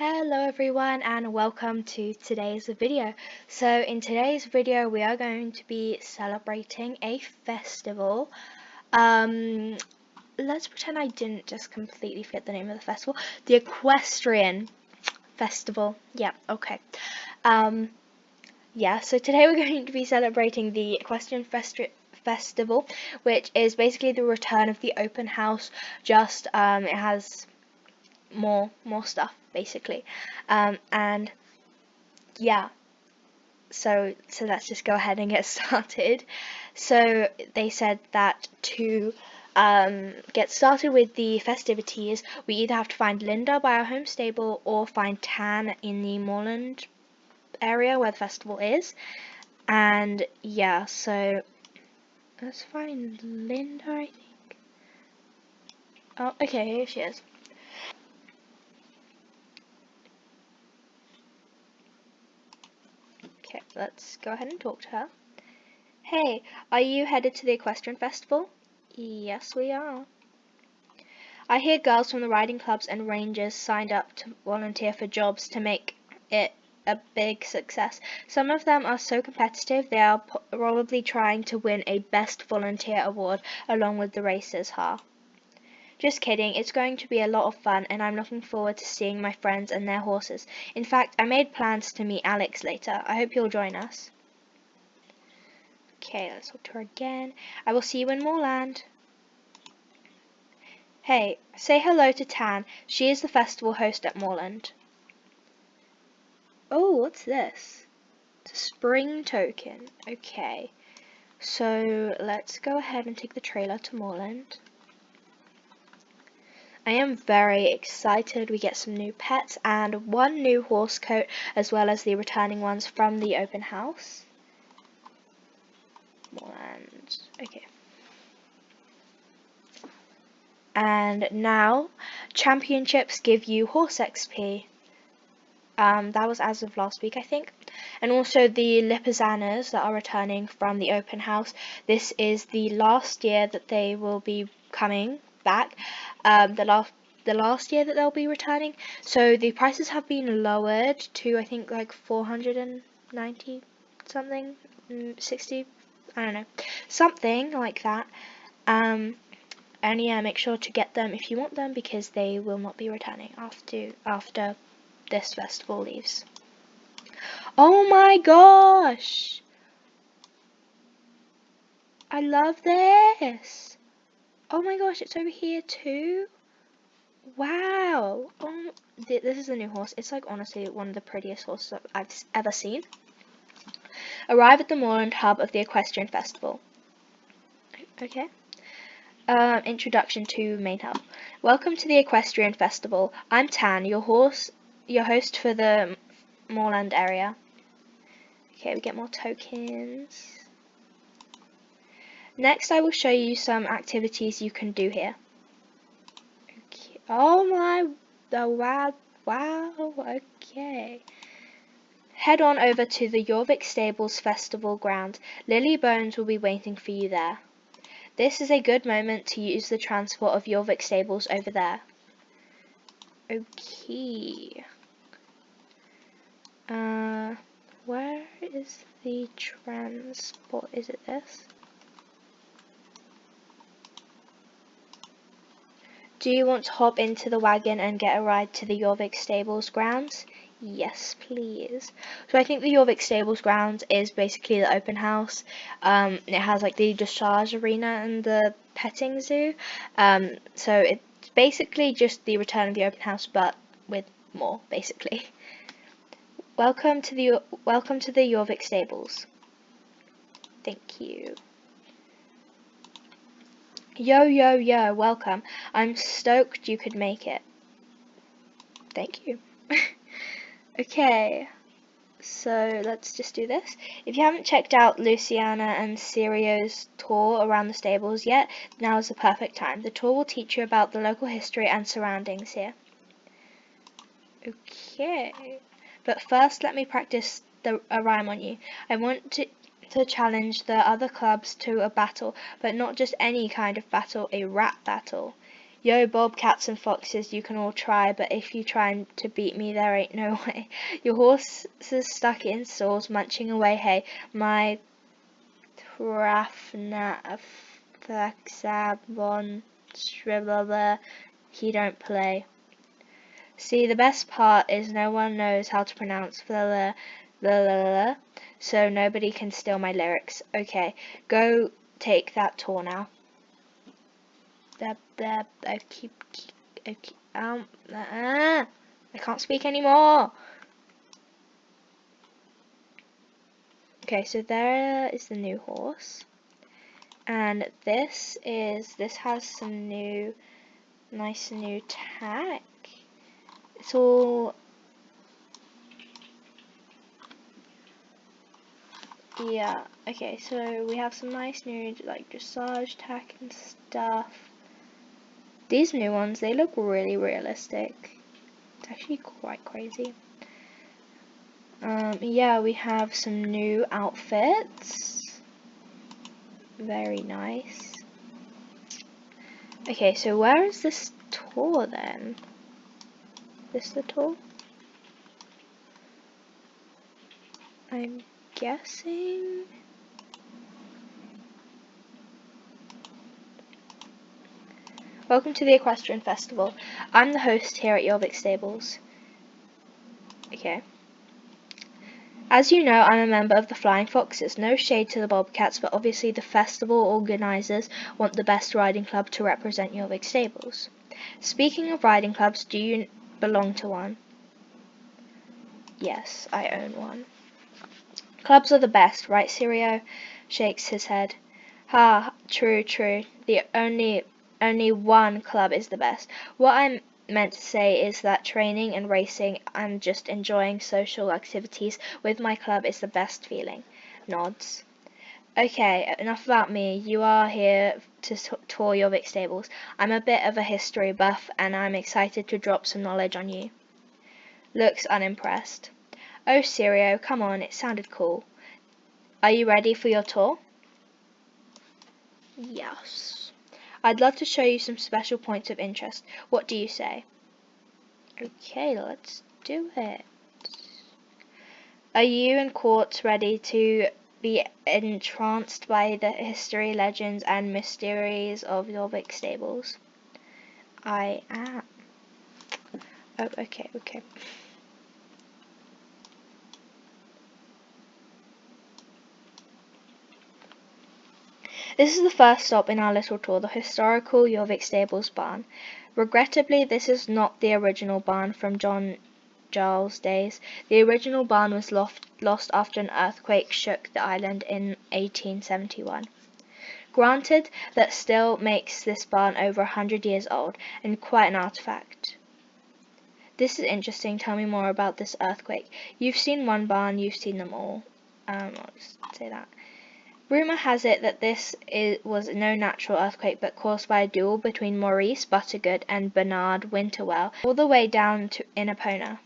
Hello everyone and welcome to today's video. So in today's video we are going to be celebrating a festival. Let's pretend I didn't just completely forget the name of the festival. The Equestrian Festival. Yeah, okay. Yeah, so today we're going to be celebrating the Equestrian Festival, which is basically the return of the open house. Just it has more stuff basically, and yeah, so let's just go ahead and get started. So they said that to get started with the festivities, we either have to find Linda by our home stable or find Tan in the moorland area where the festival is. And yeah, so let's find Linda, I think. Oh, okay, here she is. Okay, let's go ahead and talk to her. Hey, are you headed to the Equestrian Festival? Yes, we are. I hear girls from the riding clubs and rangers signed up to volunteer for jobs to make it a big success. Some of them are so competitive they are probably trying to win a Best Volunteer award along with the racers, huh? Just kidding, it's going to be a lot of fun and I'm looking forward to seeing my friends and their horses. In fact, I made plans to meet Alex later. I hope you'll join us. Okay, let's talk to her again. I will see you in Moorland. Hey, say hello to Tan. She is the festival host at Moorland. Oh, what's this? It's a spring token. Okay, so let's go ahead and take the trailer to Moorland. I am very excited. We get some new pets and one new horse coat as well as the returning ones from the open house. Moorland. Okay. And now, championships give you horse XP. That was as of last week, I think. And also the Lipizzanas that are returning from the open house. This is the last year that they will be coming back. The last year that they'll be returning. So the prices have been lowered to, I think, like 490 something, 60, I don't know, something like that. And yeah, make sure to get them if you want them because they will not be returning after this festival leaves. Oh my gosh! I love this! Oh my gosh, it's over here too? Wow! This is a new horse. It's like honestly one of the prettiest horses I've ever seen. Arrive at the moorland hub of the Equestrian Festival. Okay. Introduction to main hub. Welcome to the Equestrian Festival. I'm Tan, your host for the moorland area. Okay, we get more tokens. Next, I will show you some activities you can do here. Okay. Oh my, wow, okay. Head on over to the Jorvik Stables Festival ground. Lily Bones will be waiting for you there. This is a good moment to use the transport of Jorvik Stables over there. Okay. Where is the transport? Is it this? Do you want to hop into the wagon and get a ride to the Jorvik Stables grounds? Yes, please. So I think the Jorvik Stables grounds is basically the open house. It has like the dressage arena and the petting zoo. So it's basically just the return of the open house, but with more, basically. Welcome to the Jorvik Stables. Thank you. Yo, welcome. I'm stoked you could make it. Thank you. Okay, so let's just do this. If you haven't checked out Luciana and Cirio's tour around the stables yet, now is the perfect time. The tour will teach you about the local history and surroundings here. Okay, but first let me practice a rhyme on you. I want to challenge the other clubs to a battle, but not just any kind of battle, a rap battle. Yo, bobcats and foxes, you can all try, but if you try to beat me, there ain't no way. Your horse is stuck in stalls, munching away hay. My Trafna Faxabon Shribble, he don't play. See, the best part is no one knows how to pronounce the so nobody can steal my lyrics. Okay, go take that tour now. I can't speak anymore. Okay, so there is the new horse, and this has some nice new tack. It's all, yeah. Okay, so we have some nice new like dressage tack and stuff. These new ones, they look really realistic. It's actually quite crazy. Yeah, we have some new outfits. Very nice. Okay, so where is this tour then? This the tour? I'm guessing. Welcome to the Equestrian Festival. I'm the host here at Jorvik Stables. Okay. As you know, I'm a member of the Flying Foxes. No shade to the Bobcats, but obviously the festival organisers want the best riding club to represent Jorvik Stables. Speaking of riding clubs, do you belong to one? Yes, I own one. Clubs are the best, right, Sirio? Shakes his head. Ha, true. The only one club is the best. What I meant to say is that training and racing and just enjoying social activities with my club is the best feeling. Nods. Okay, enough about me. You are here to tour Jorvik Stables. I'm a bit of a history buff and I'm excited to drop some knowledge on you. Looks unimpressed. Oh, Sirio, come on, it sounded cool. Are you ready for your tour? Yes. I'd love to show you some special points of interest. What do you say? Okay, let's do it. Are you and Quartz ready to be entranced by the history, legends, and mysteries of Jorvik Stables? I am. Oh, okay. This is the first stop in our little tour, the historical Jorvik Stables barn. Regrettably, this is not the original barn from John Giles' days. The original barn was lost after an earthquake shook the island in 1871. Granted, that still makes this barn over 100 years old, and quite an artifact. This is interesting. Tell me more about this earthquake. You've seen one barn, you've seen them all. I'll just say that. Rumour has it that this was no natural earthquake but caused by a duel between Maurice Buttergood and Bernard Winterwell all the way down in Epona.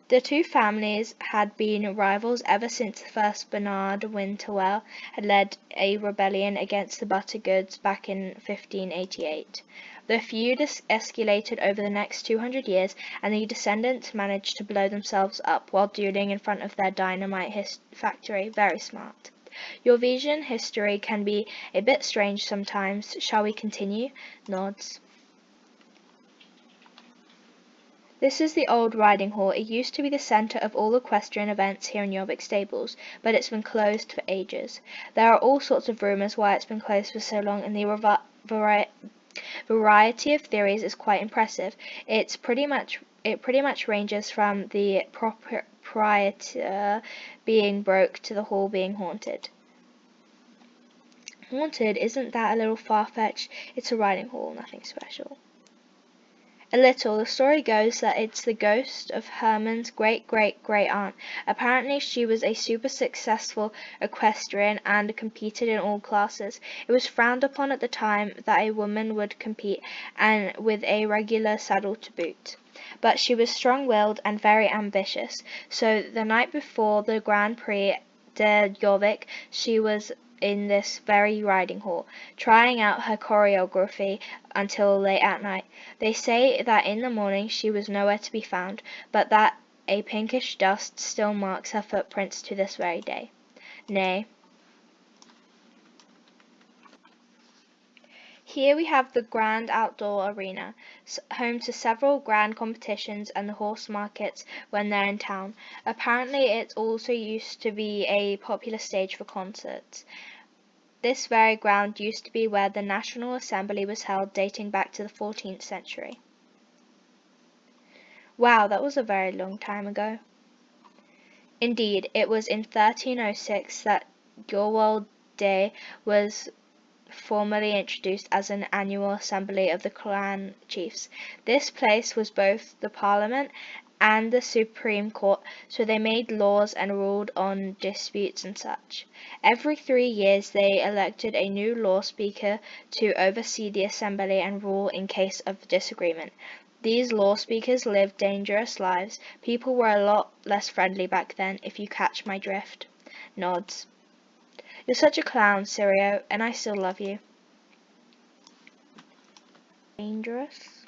The two families had been rivals ever since the first Bernard Winterwell had led a rebellion against the Buttergoods back in 1588. The feud escalated over the next 200 years, and the descendants managed to blow themselves up while dueling in front of their dynamite factory. Very smart. Jorvesian history can be a bit strange sometimes. Shall we continue? Nods. This is the old riding hall. It used to be the centre of all equestrian events here in Jorvik Stables, but it's been closed for ages. There are all sorts of rumours why it's been closed for so long, and the variety of theories is quite impressive. It pretty much ranges from the proprietor being broke to the hall being haunted. Haunted? Isn't that a little far-fetched? It's a riding hall, nothing special. A little. The story goes that it's the ghost of Herman's great-great-great-aunt. Apparently she was a super successful equestrian and competed in all classes. It was frowned upon at the time that a woman would compete, and with a regular saddle to boot. But she was strong-willed and very ambitious, so the night before the Grand Prix de Jorvik, she was in this very riding hall, trying out her choreography until late at night. They say that in the morning she was nowhere to be found, but that a pinkish dust still marks her footprints to this very day. Nay. Here we have the Grand Outdoor Arena, home to several grand competitions and the horse markets when they're in town. Apparently it also used to be a popular stage for concerts. This very ground used to be where the National Assembly was held, dating back to the 14th century. Wow, that was a very long time ago. Indeed, it was in 1306 that Your World Day was formally introduced as an annual assembly of the clan chiefs. This place was both the parliament and the Supreme Court, so they made laws and ruled on disputes and such. Every 3 years they elected a new law speaker to oversee the assembly and rule in case of disagreement. These law speakers lived dangerous lives. People were a lot less friendly back then, if you catch my drift. Nods. You're such a clown, Sirio, and I still love you. Dangerous.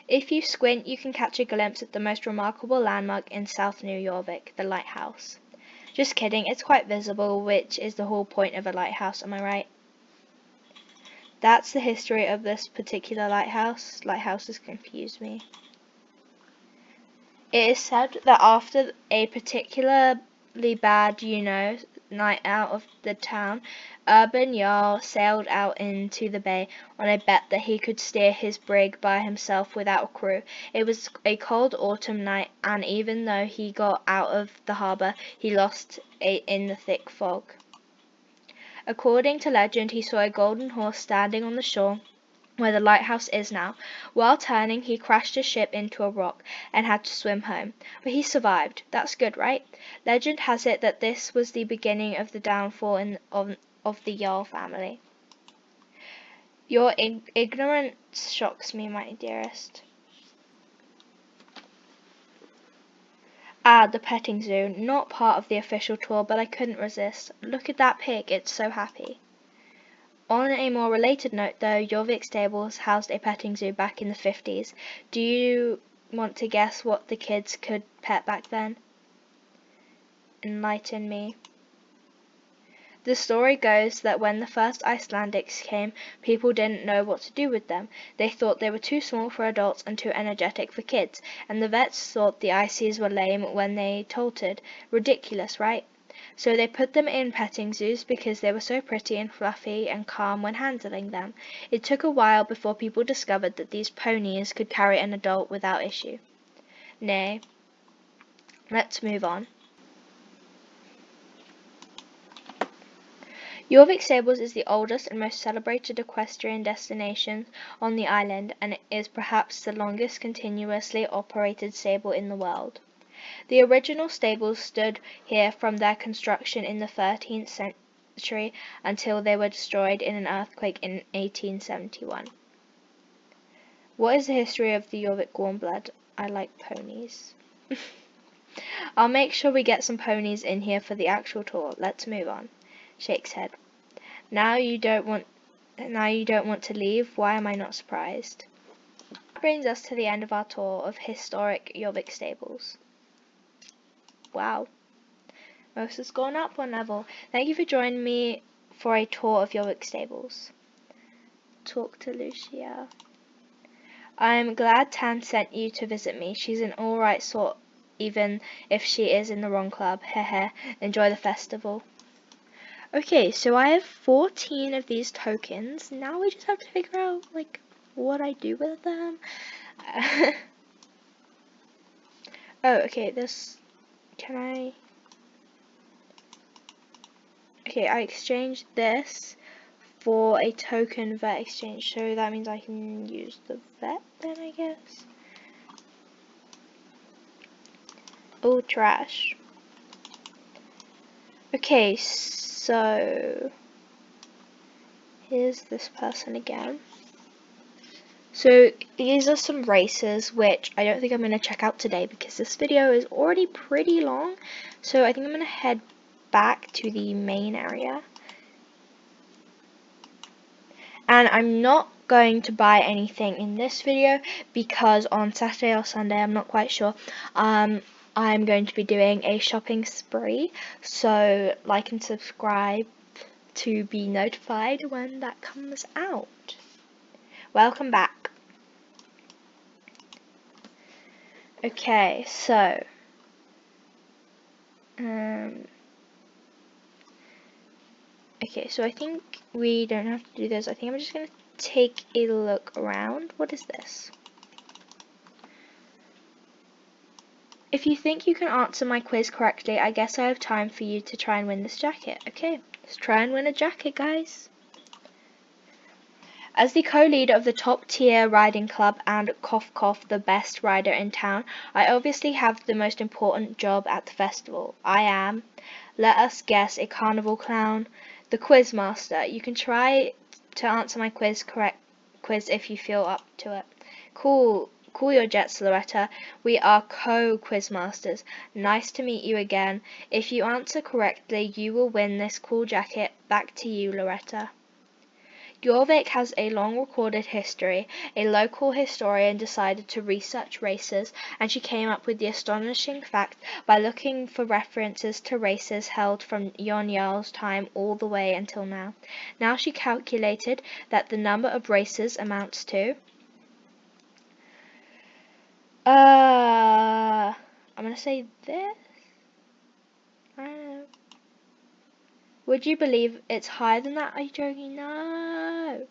If you squint, you can catch a glimpse at the most remarkable landmark in South New York, the lighthouse. Just kidding, it's quite visible, which is the whole point of a lighthouse, am I right? That's the history of this particular lighthouse. Lighthouses confuse me. It is said that after a particularly bad, night out of the town, Urban Jarl sailed out into the bay on a bet that he could steer his brig by himself without a crew. It was a cold autumn night, and even though he got out of the harbour, he lost in the thick fog. According to legend, he saw a golden horse standing on the shore where the lighthouse is now. While turning, he crashed his ship into a rock and had to swim home. But he survived. That's good, right? Legend has it that this was the beginning of the downfall of the Jarl family. Your ignorance shocks me, my dearest. Ah, the petting zoo. Not part of the official tour, but I couldn't resist. Look at that pig. It's so happy. On a more related note, though, Jorvik Stables housed a petting zoo back in the 50s. Do you want to guess what the kids could pet back then? Enlighten me. The story goes that when the first Icelandics came, people didn't know what to do with them. They thought they were too small for adults and too energetic for kids, and the vets thought the Ices were lame when they tolted. Ridiculous, right? So they put them in petting zoos because they were so pretty and fluffy and calm when handling them. It took a while before people discovered that these ponies could carry an adult without issue. Nay. Let's move on. Jorvik Stables is the oldest and most celebrated equestrian destination on the island, and is perhaps the longest continuously operated stable in the world. The original stables stood here from their construction in the 13th century until they were destroyed in an earthquake in 1871. What is the history of the Jorvik Warmblood? I like ponies. I'll make sure we get some ponies in here for the actual tour. Let's move on. Shakes head. Now you don't want to leave. Why am I not surprised? That brings us to the end of our tour of historic Jorvik Stables. Wow. Most has gone up one level. Thank you for joining me for a tour of Jorvik Stables. Talk to Lucia. I'm glad Tan sent you to visit me. She's an alright sort, even if she is in the wrong club. Hehe. Enjoy the festival. Okay, so I have 14 of these tokens. Now we just have to figure out, what I do with them. Oh, okay, Okay, I exchanged this for a token vet exchange, so that means I can use the vet then, I guess. Oh, trash. Okay, so here's this person again. So these are some races which I don't think I'm going to check out today because this video is already pretty long. So I think I'm going to head back to the main area. And I'm not going to buy anything in this video because on Saturday or Sunday, I'm not quite sure, I'm going to be doing a shopping spree. So like and subscribe to be notified when that comes out. Welcome back. Okay, so okay, so I think we don't have to do this. I think I'm just going to take a look around. What is this? If you think you can answer my quiz correctly, I guess I have time for you to try and win this jacket. Okay, let's try and win a jacket, guys. As the co-leader of the top-tier riding club and cough cough the best rider in town, I obviously have the most important job at the festival. I am, let us guess, a carnival clown, the quiz master. You can try to answer my quiz if you feel up to it. Cool your jets, Loretta. We are co-quiz masters. Nice to meet you again. If you answer correctly, you will win this cool jacket. Back to you, Loretta. Jorvik has a long recorded history. A local historian decided to research races, and she came up with the astonishing fact by looking for references to races held from Jon Jarl's time all the way until now. Now she calculated that the number of races amounts to... I'm gonna say this? I don't know. Would you believe it's higher than that? Are you joking? No!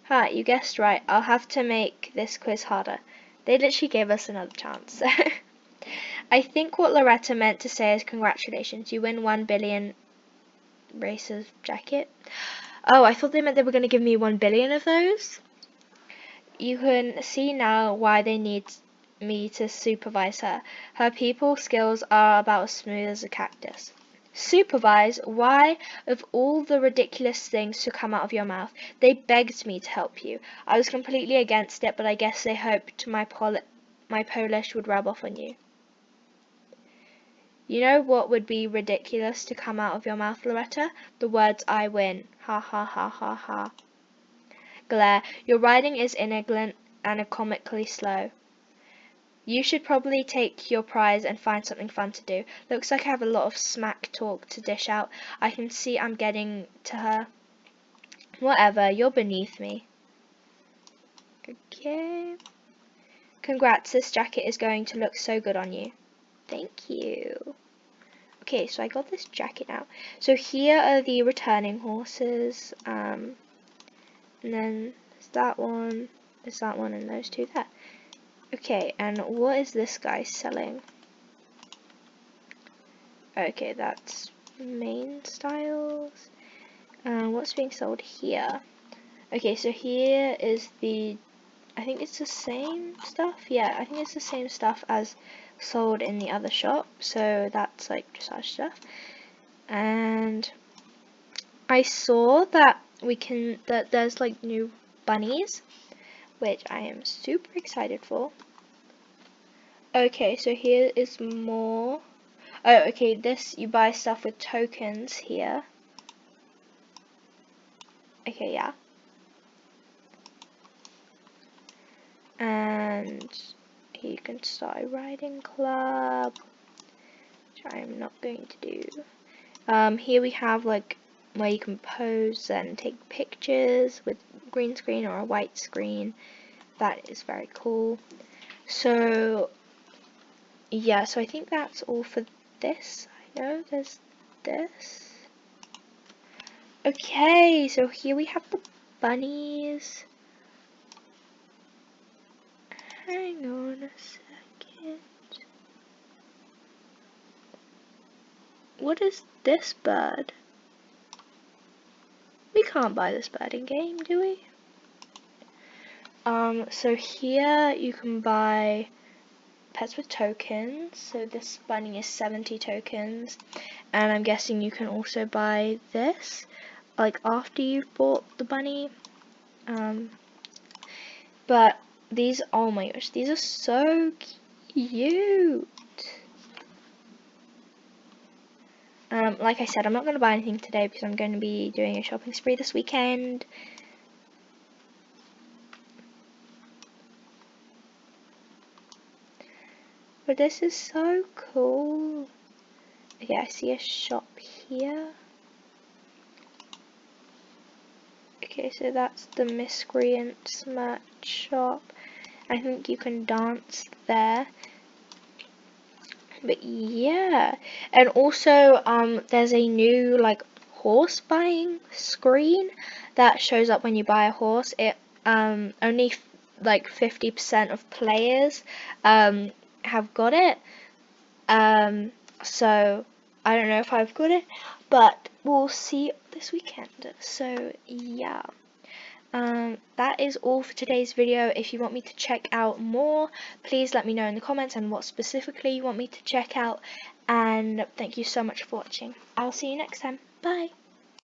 Hi, you guessed right. I'll have to make this quiz harder. They literally gave us another chance. I think what Loretta meant to say is congratulations. You win 1 billion races jacket. Oh, I thought they meant they were going to give me 1 billion of those. You can see now why they need me to supervise her. Her people skills are about as smooth as a cactus. Supervise? Why, of all the ridiculous things to come out of your mouth? They begged me to help you. I was completely against it, but I guess they hoped my Polish would rub off on you. You know what would be ridiculous to come out of your mouth, Loretta? The words I win. Ha ha ha ha ha. Glare. Your writing is inelegant and comically slow. You should probably take your prize and find something fun to do. Looks like I have a lot of smack talk to dish out. I can see I'm getting to her. Whatever, you're beneath me. Okay. Congrats, this jacket is going to look so good on you. Thank you. Okay, so I got this jacket now. So here are the returning horses. And then there's that one, and those two there. Okay, and what is this guy selling? Okay, that's main styles. And what's being sold here? Okay, so here is the, I think it's the same stuff. Yeah, I think it's the same stuff as sold in the other shop. So that's like dressage stuff. And I saw that there's like new bunnies, which I am super excited for. Okay, so here is more. Oh, okay, this, you buy stuff with tokens here. Okay, yeah. And here you can start a riding club, which I am not going to do. Here we have like where you can pose and take pictures with green screen or a white screen. That is very cool. So yeah, so I think that's all for this. I know there's this. Okay, so here we have the bunnies. Hang on a second. What is this bird? We can't buy this bird in game, do we? So here you can buy pets with tokens. So this bunny is 70 tokens. And I'm guessing you can also buy this, like after you've bought the bunny. But these, oh my gosh, these are so cute. Like I said, I'm not going to buy anything today because I'm going to be doing a shopping spree this weekend. But this is so cool. Okay, I see a shop here. Okay, so that's the Miscreants merch shop. I think you can dance there. But yeah, and also there's a new like horse buying screen that shows up when you buy a horse. It only like 50% of players have got it. So I don't know if I've got it, but we'll see this weekend. So yeah. That is all for today's video. If you want me to check out more, please let me know in the comments and what specifically you want me to check out. And thank you so much for watching. I'll see you next time. Bye.